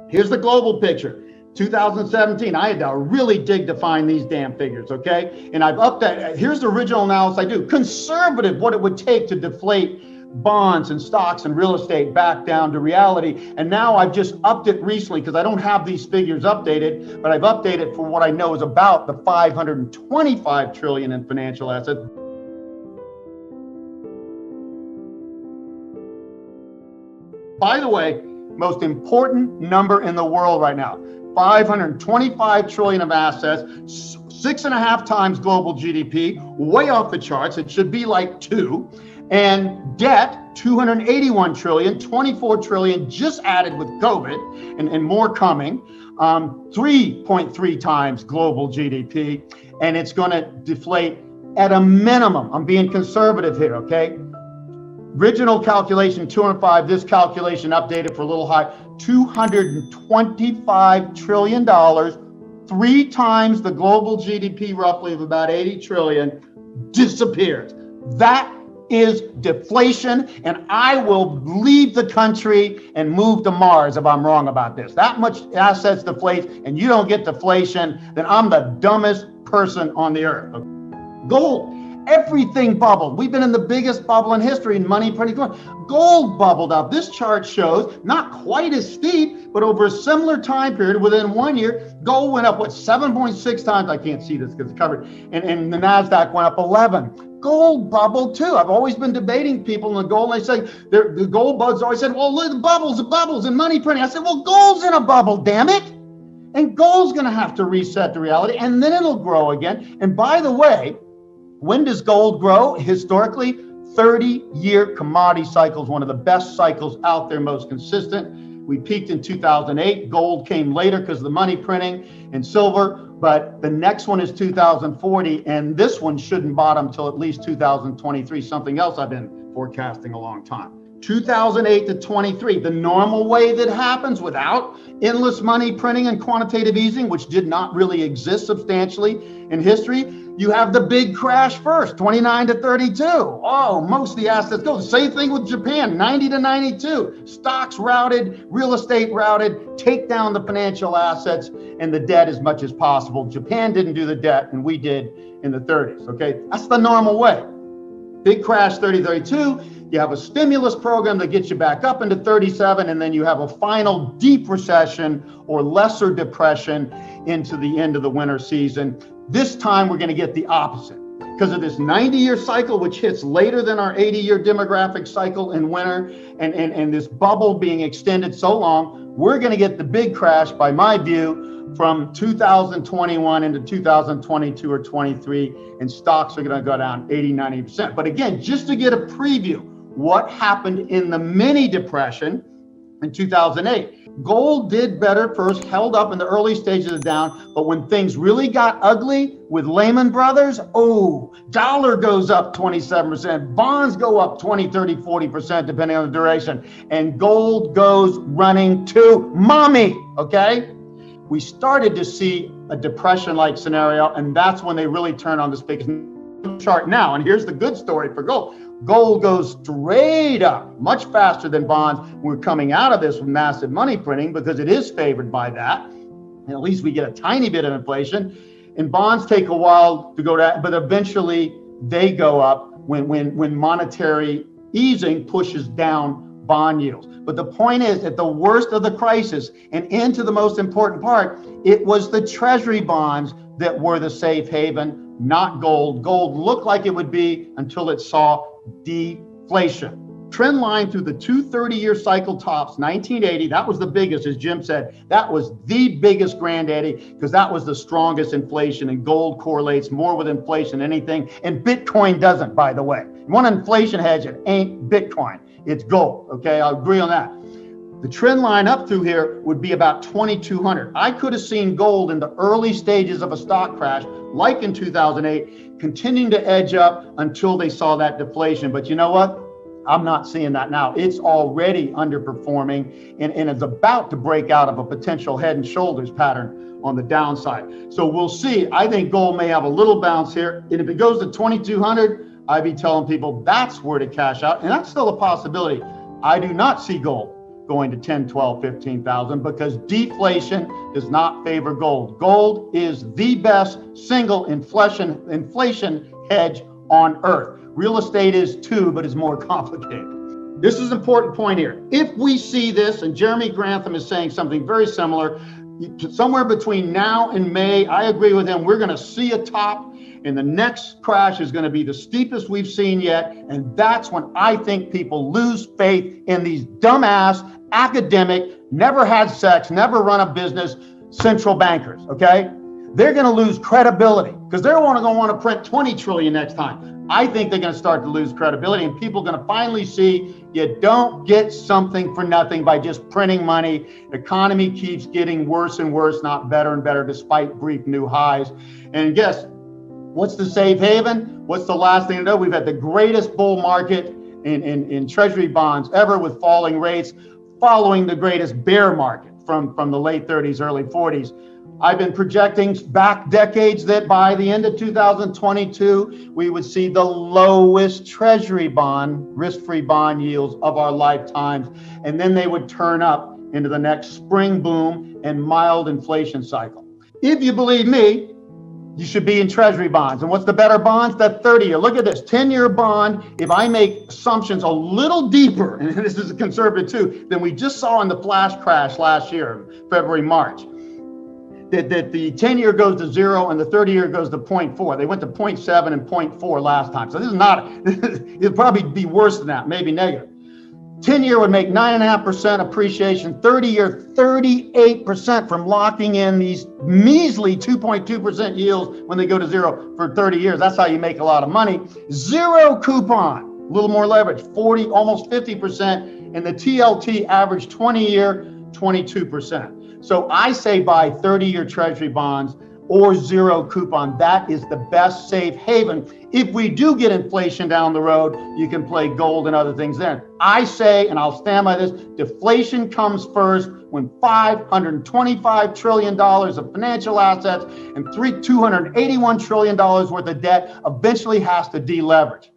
Here's the global picture. 2017, I had to really dig to find these damn figures, okay? And I've upped that. Here's the original analysis I do. Conservative, what it would take to deflate bonds and stocks and real estate back down to reality. And now I've just upped it recently because I don't have these figures updated, but I've updated for what I know is about the 525 trillion in financial assets. By the way, most important number in the world right now, 525 trillion of assets, 6.5 times global GDP, way off the charts. It should be like 2. And debt, 281 trillion, 24 trillion just added with COVID and more coming, 3.3 times global GDP. And it's going to deflate at a minimum. I'm being conservative here, okay? Original calculation, 205, this calculation updated for a little high, $225 trillion, 3 times the global GDP roughly of about 80 trillion, disappears. That is deflation, and I will leave the country and move to Mars if I'm wrong about this. That much assets deflate and you don't get deflation, then I'm the dumbest person on the earth. Gold. Everything bubbled. We've been in the biggest bubble in history in money printing. Gold bubbled up. This chart shows not quite as steep, but over a similar time period, within 1 year, gold went up, 7.6 times? I can't see this because it's covered. And the NASDAQ went up 11. Gold bubbled too. I've always been debating people in the gold, and they say, the gold bugs always said, well, look, the bubbles in money printing. I said, well, gold's in a bubble, damn it. And gold's going to have to reset to reality, and then it'll grow again. And by the way, when does gold grow? Historically, 30-year commodity cycle is one of the best cycles out there, most consistent. We peaked in 2008. Gold came later because of the money printing, and silver. But the next one is 2040, and this one shouldn't bottom till at least 2023, something else I've been forecasting a long time. 2008 to 23, the normal way that happens without endless money printing and quantitative easing, which did not really exist substantially in history. You have the big crash first, 29 to 32. Oh, most of the assets go. The same thing with Japan, 90 to 92. Stocks routed, real estate routed, take down the financial assets and the debt as much as possible. Japan didn't do the debt, and we did in the 30s, okay? That's the normal way. Big crash, 30, 32. You have a stimulus program that gets you back up into 37, and then you have a final deep recession or lesser depression into the end of the winter season. This time we're going to get the opposite because of this 90-year cycle, which hits later than our 80-year demographic cycle in winter, and this bubble being extended so long. We're going to get the big crash, by my view, from 2021 into 2022 or 23, and stocks are going to go down 80-90%. But again, just to get a preview, what happened in the mini depression in 2008? Gold did better first, held up in the early stages of down, but when things really got ugly with Lehman Brothers, dollar goes up 27%, bonds go up 20, 30, 40%, depending on the duration, and gold goes running to mommy, okay? We started to see a depression-like scenario, and that's when they really turn on the spigot chart now. And here's the good story for gold. Gold goes straight up, much faster than bonds. We're coming out of this with massive money printing because it is favored by that. And at least we get a tiny bit of inflation. And bonds take a while to go down, but eventually they go up when monetary easing pushes down bond yields. But the point is, at the worst of the crisis and into the most important part, it was the treasury bonds that were the safe haven, not gold. Gold looked like it would be until it saw deflation. Trend line through the 230-year cycle tops, 1980, that was the biggest, as Jim said. That was the biggest granddaddy because that was the strongest inflation, and gold correlates more with inflation than anything. And Bitcoin doesn't, by the way. You want an inflation hedge, it ain't Bitcoin, it's gold, okay? I'll agree on that. The trend line up through here would be about 2,200. I could have seen gold in the early stages of a stock crash, like in 2008, continuing to edge up until they saw that deflation. But you know what? I'm not seeing that now. It's already underperforming and is about to break out of a potential head and shoulders pattern on the downside. So we'll see. I think gold may have a little bounce here. And if it goes to 2,200, I'd be telling people that's where to cash out. And that's still a possibility. I do not see gold going to 10, 12, 15,000 because deflation does not favor gold. Gold is the best single inflation hedge on earth. Real estate is too, but it's more complicated. This is an important point here. If we see this, and Jeremy Grantham is saying something very similar, somewhere between now and May, I agree with him, we're going to see a top, and the next crash is going to be the steepest we've seen yet. And that's when I think people lose faith in these dumbass, academic, never had sex, never run a business central bankers, okay? They're going to lose credibility because they're going to want to print 20 trillion next time. I think they're going to start to lose credibility, and people are going to finally see you don't get something for nothing by just printing money. The economy keeps getting worse and worse, not better and better, despite brief new highs. And guess what's the safe haven? What's the last thing to know? We've had the greatest bull market in treasury bonds ever with falling rates, following the greatest bear market from the late 30s, early 40s. I've been projecting back decades that by the end of 2022, we would see the lowest treasury bond, risk-free bond yields of our lifetimes. And then they would turn up into the next spring boom and mild inflation cycle. If you believe me, you should be in treasury bonds. And what's the better bonds? The 30-year. Look at this, 10-year bond. If I make assumptions a little deeper, and this is a conservative too, than we just saw in the flash crash last year, February, March, that the 10-year goes to 0 and the 30-year goes to 0.4. They went to 0.7 and 0.4 last time. So this is not, it'll probably be worse than that, maybe negative. 10-year would make 9.5% appreciation, 30-year 38% from locking in these measly 2.2% yields when they go to 0 for 30 years. That's how you make a lot of money. Zero coupon, a little more leverage, 40, almost 50%, and the TLT average 20-year, 22%. So I say buy 30-year treasury bonds or zero coupon. That is the best safe haven. If we do get inflation down the road, you can play gold and other things then. I say, and I'll stand by this, deflation comes first when $525 trillion of financial assets and $281 trillion worth of debt eventually has to deleverage.